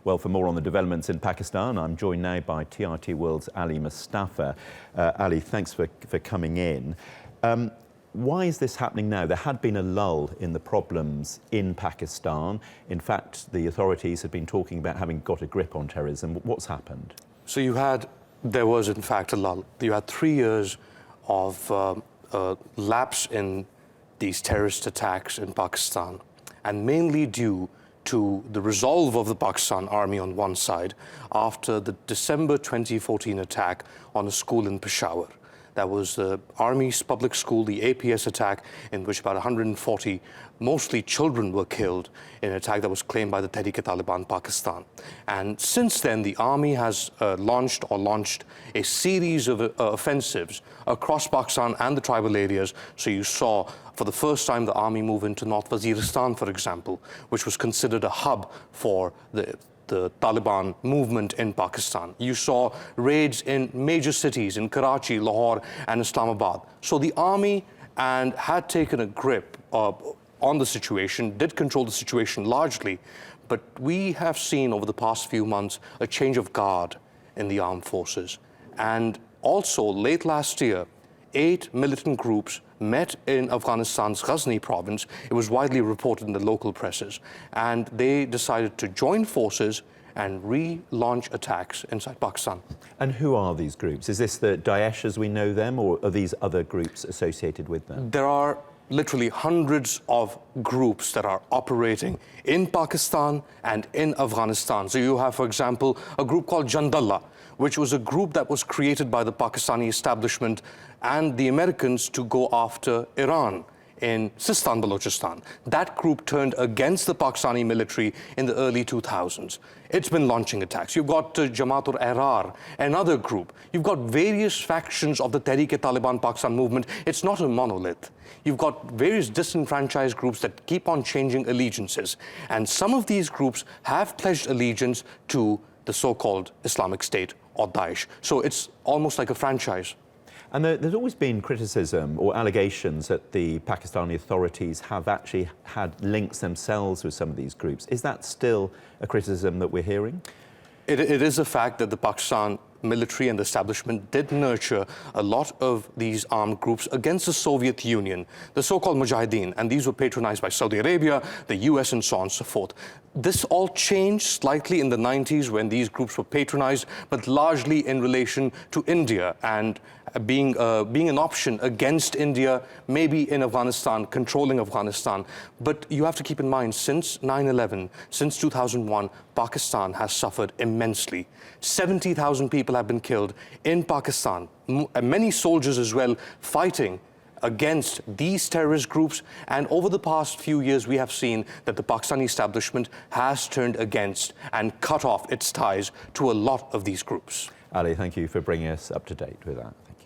Well, for more on the developments in Pakistan, I'm joined now by TRT World's Ali Mustafa. Ali, thanks for coming in. Why is this happening now? There had been a lull in the problems in Pakistan. In fact, the authorities had been talking about having got a grip on terrorism. What's happened? So there was in fact a lull. You had 3 years of lapse in these terrorist attacks in Pakistan, and mainly due to the resolve of the Pakistan army on one side after the December 2014 attack on a school in Peshawar. That was the Army's public school, the APS attack, in which about 140, mostly children, were killed in an attack that was claimed by the Tehreek-e-Taliban Pakistan. And since then, the Army has launched a series of offensives across Pakistan and the tribal areas. So you saw, for the first time, the Army move into North Waziristan, for example, which was considered a hub for the Taliban movement in Pakistan. You saw raids in major cities in Karachi, Lahore, and Islamabad. So the army had taken a grip on the situation, did control the situation largely, but we have seen over the past few months a change of guard in the armed forces. And also, late last year, 8 militant groups met in Afghanistan's Ghazni province. It was widely reported in the local presses. And they decided to join forces and relaunch attacks inside Pakistan. And who are these groups? Is this the Daesh as we know them, or are these other groups associated with them? There are literally hundreds of groups that are operating in Pakistan and in Afghanistan. So you have, for example, a group called Jandallah, which was a group that was created by the Pakistani establishment and the Americans to go after Iran in Sistan, Balochistan. That group turned against the Pakistani military in the early 2000s. It's been launching attacks. You've got Jamaat-ul-Ahrar, another group. You've got various factions of the Tehreek-e-Taliban Pakistan movement. It's not a monolith. You've got various disenfranchised groups that keep on changing allegiances. And some of these groups have pledged allegiance to the so-called Islamic State or Daesh. So it's almost like a franchise. And there's always been criticism or allegations that the Pakistani authorities have actually had links themselves with some of these groups. Is that still a criticism that we're hearing? It is a fact that the Pakistan military and the establishment did nurture a lot of these armed groups against the Soviet Union, the so-called Mujahideen, and these were patronized by Saudi Arabia, the US, and so on and so forth. This all changed slightly in the 90s when these groups were patronized, but largely in relation to India and being an option against India, maybe in Afghanistan, controlling Afghanistan. But you have to keep in mind, since 9/11, since 2001, Pakistan has suffered immensely. 70,000 people have been killed in Pakistan, many soldiers as well, fighting against these terrorist groups. And over the past few years, we have seen that the Pakistani establishment has turned against and cut off its ties to a lot of these groups. Ali, thank you for bringing us up to date with that. Thank you.